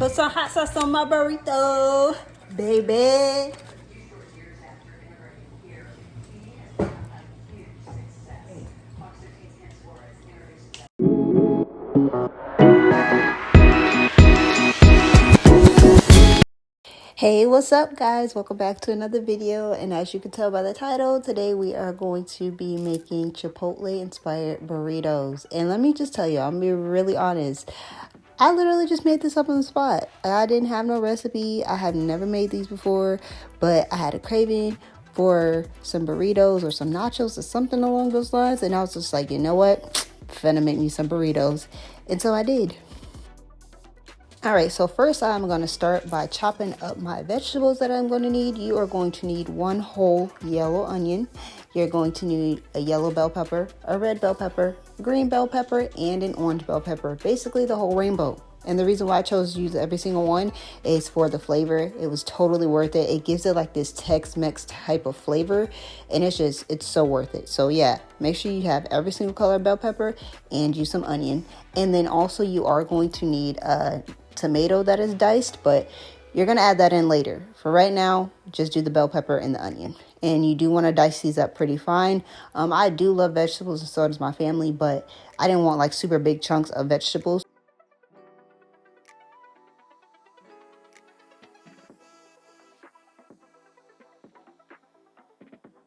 Put some hot sauce on my burrito, baby. Hey, what's up guys? Welcome back to another video, and as you can tell by the title, today we are going to be making Chipotle inspired burritos. And let me just tell you, I'm gonna be really honest, I literally just made this up on the spot. I didn't have no recipe. I have never made these before, but I had a craving for some burritos or some nachos or something along those lines, and I was just like, you know what, finna make me some burritos. And so I did. All right, so first I'm going to start by chopping up my vegetables that I'm going to need. You are going to need one whole yellow onion. You're going to need a yellow bell pepper, a red bell pepper, green bell pepper, and an orange bell pepper. Basically the whole rainbow. And the reason why I chose to use every single one is for the flavor. It was totally worth it. It gives it like this Tex-Mex type of flavor, and it's so worth it. So yeah, make sure you have every single color bell pepper and use some onion. And then also you are going to need a tomato that is diced, but you're going to add that in later. For right now, just do the bell pepper and the onion. And you do want to dice these up pretty fine. I do love vegetables, and so does my family, but I didn't want like super big chunks of vegetables.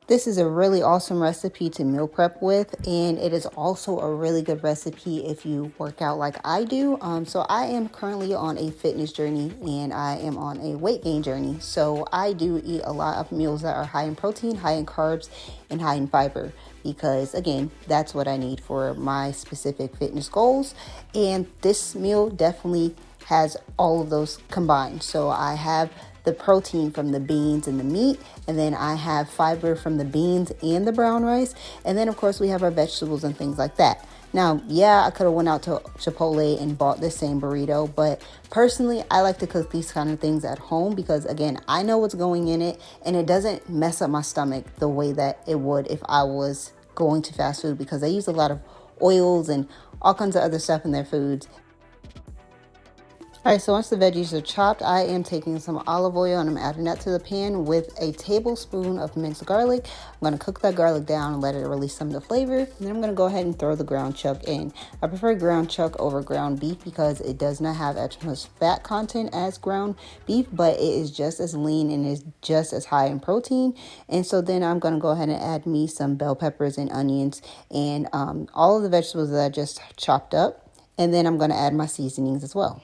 This is a really awesome recipe to meal prep with, and it is also a really good recipe if you work out like I do. So I am currently on a fitness journey, and I am on a weight gain journey. So I do eat a lot of meals that are high in protein, high in carbs, and high in fiber, because again, that's what I need for my specific fitness goals. And this meal definitely has all of those combined. So I have the protein from the beans and the meat, and then I have fiber from the beans and the brown rice, and then of course we have our vegetables and things like that. Now, yeah, I could have went out to Chipotle and bought the same burrito, but personally I like to cook these kind of things at home because again, I know what's going in it, and it doesn't mess up my stomach the way that it would if I was going to fast food, because they use a lot of oils and all kinds of other stuff in their foods. All right, so once the veggies are chopped, I am taking some olive oil and I'm adding that to the pan with a tablespoon of minced garlic. I'm going to cook that garlic down and let it release some of the flavor. And then I'm going to go ahead and throw the ground chuck in. I prefer ground chuck over ground beef because it does not have as much fat content as ground beef, but it is just as lean and is just as high in protein. And so then I'm going to go ahead and add me some bell peppers and onions and all of the vegetables that I just chopped up. And then I'm going to add my seasonings as well.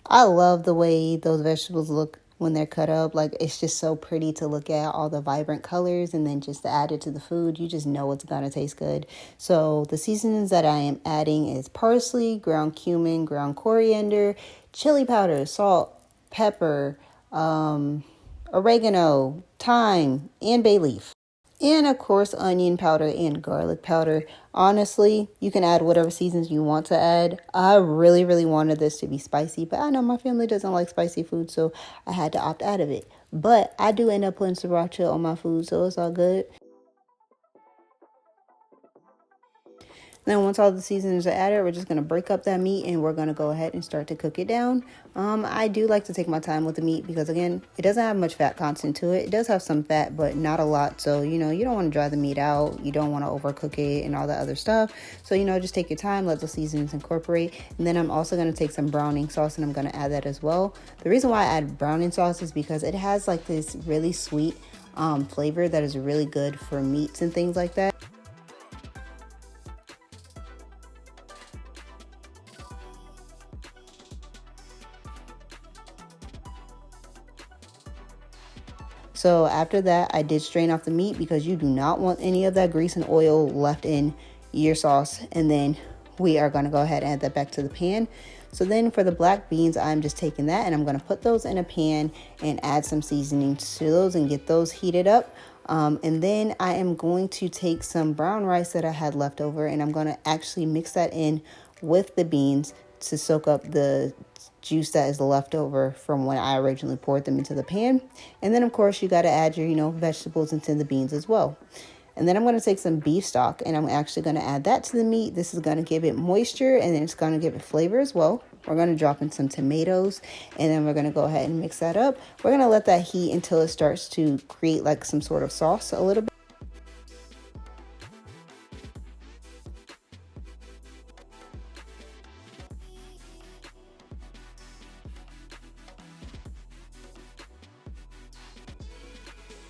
I love the way those vegetables look when they're cut up. Like, it's just so pretty to look at, all the vibrant colors, and then just to add it to the food, you just know it's gonna taste good. So the seasonings that I am adding is parsley, ground cumin, ground coriander, chili powder, salt, pepper, oregano, thyme, and bay leaf. And of course, onion powder and garlic powder. Honestly, you can add whatever seasons you want to add. I really wanted this to be spicy, but I know my family doesn't like spicy food, so I had to opt out of it. But I do end up putting sriracha on my food, so it's all good. Then once all the seasonings are added, we're just going to break up that meat and we're going to go ahead and start to cook it down. I do like to take my time with the meat because, again, it doesn't have much fat content to it. It does have some fat, but not a lot. So, you don't want to dry the meat out. You don't want to overcook it and all that other stuff. So, just take your time, let the seasonings incorporate. And then I'm also going to take some browning sauce and I'm going to add that as well. The reason why I add browning sauce is because it has like this really sweet flavor that is really good for meats and things like that. So after that, I did strain off the meat because you do not want any of that grease and oil left in your sauce. And then we are going to go ahead and add that back to the pan. So then for the black beans, I'm just taking that and I'm going to put those in a pan and add some seasonings to those and get those heated up. And then I am going to take some brown rice that I had left over and I'm going to actually mix that in with the beans to soak up the juice that is left over from when I originally poured them into the pan. And then of course you got to add your, vegetables into the beans as well. And then I'm going to take some beef stock and I'm actually going to add that to the meat. This is going to give it moisture and then it's going to give it flavor as well. We're going to drop in some tomatoes and then we're going to go ahead and mix that up. We're going to let that heat until it starts to create like some sort of sauce a little bit.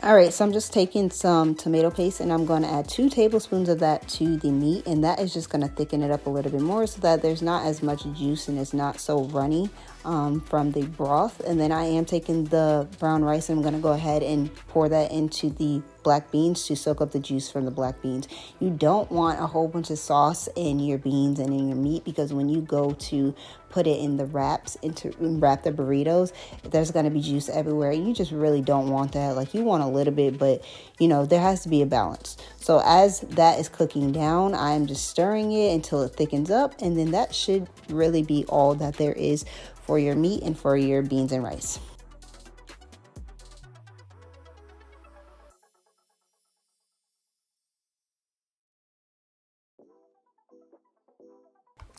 All right, so I'm just taking some tomato paste and I'm going to add 2 tablespoons of that to the meat, and that is just going to thicken it up a little bit more so that there's not as much juice and it's not so runny from the broth. And then I am taking the brown rice and I'm going to go ahead and pour that into the black beans to soak up the juice from the black beans. You don't want a whole bunch of sauce in your beans and in your meat, because when you go to put it in the wraps wrap the burritos, there's going to be juice everywhere. You just really don't want that. Like, you want a little bit, but you know, there has to be a balance. So as that is cooking down, I'm just stirring it until it thickens up, and then that should really be all that there is for your meat and for your beans and rice.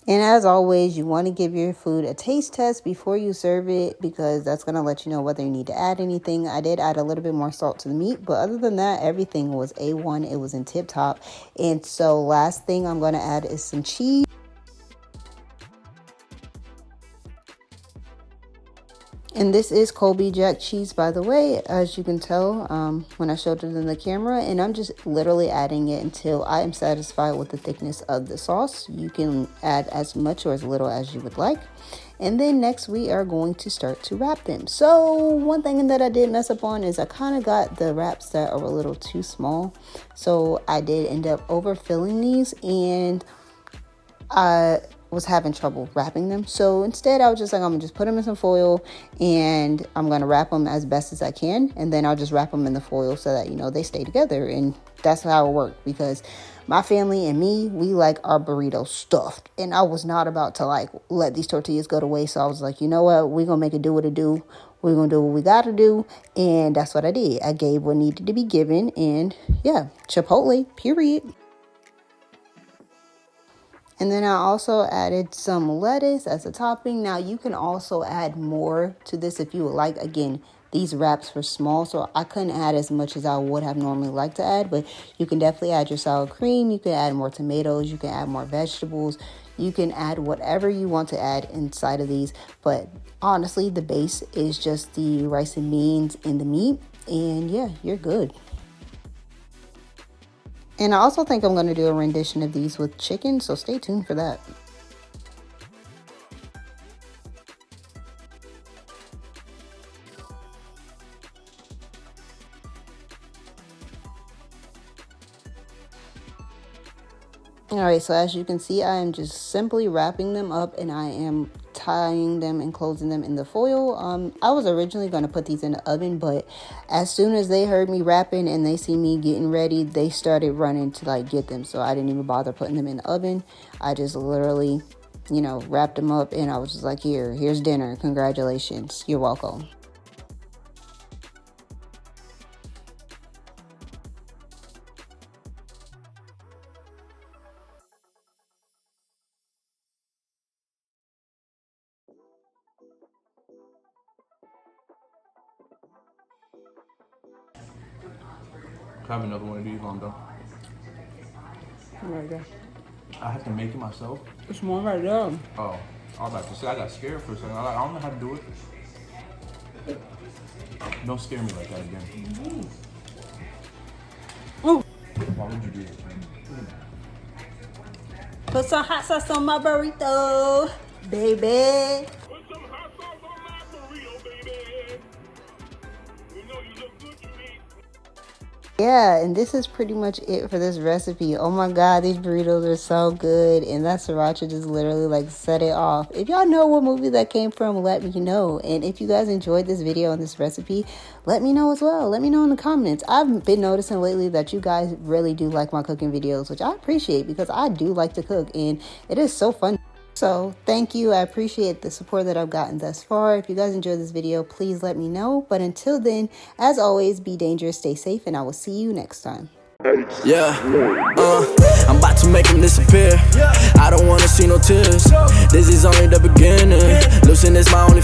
And as always, you want to give your food a taste test before you serve it, because that's going to let you know whether you need to add anything. I did add a little bit more salt to the meat, but other than that, everything was A1. It was in tip top. And so last thing I'm going to add is some cheese. And this is Colby Jack cheese, by the way, as you can tell when I showed it in the camera. And I'm just literally adding it until I am satisfied with the thickness of the sauce. You can add as much or as little as you would like. And then next we are going to start to wrap them. So one thing that I did mess up on is I kind of got the wraps that are a little too small. So I did end up overfilling these, and I was having trouble wrapping them. So instead I was just like, I'm gonna just put them in some foil and I'm gonna wrap them as best as I can, and then I'll just wrap them in the foil so that, you know, they stay together. And that's how it worked, because my family and me, we like our burritos stuffed, and I was not about to like let these tortillas go to waste. So I was like, you know what, we're gonna make it do what it do. We're gonna do what we gotta do. And that's what I did. I gave what needed to be given, and yeah, Chipotle, period. And then I also added some lettuce as a topping. Now you can also add more to this if you would like. Again, these wraps were small, so I couldn't add as much as I would have normally liked to add, but you can definitely add your sour cream. You can add more tomatoes. You can add more vegetables. You can add whatever you want to add inside of these. But honestly, the base is just the rice and beans and the meat. And yeah, you're good. And I also think I'm going to do a rendition of these with chicken, so stay tuned for that. All right, so as you can see, I am just simply wrapping them up and I am tying them and closing them in the foil. I was originally going to put these in the oven, but as soon as they heard me wrapping and they see me getting ready, they started running to like get them. So I didn't even bother putting them in the oven. I just literally, you know, wrapped them up and I was just like, here's dinner. Congratulations. You're welcome. I have another one of these on though. Right there. I have to make it myself. It's more right there. Oh, I was about to say, I got scared for a second. I don't know how to do it. Don't scare me like that again. Ooh. Why would you do it? Put some hot sauce on my burrito, baby. Put some hot sauce on my burrito, baby. You know you look good to me. Yeah, and this is pretty much it for this recipe. Oh my god, these burritos are so good, and that sriracha just literally like set it off. If y'all know what movie that came from, let me know. And if you guys enjoyed this video and this recipe, let me know as well. Let me know in the comments. I've been noticing lately that you guys really do like my cooking videos, which I appreciate because I do like to cook and it is so fun. So thank you. I appreciate the support that I've gotten thus far. If you guys enjoyed this video, please let me know. But until then, as always, be dangerous, stay safe, and I will see you next time. Yeah, I'm about to make him disappear. I don't wanna see no tears. This is only the beginning.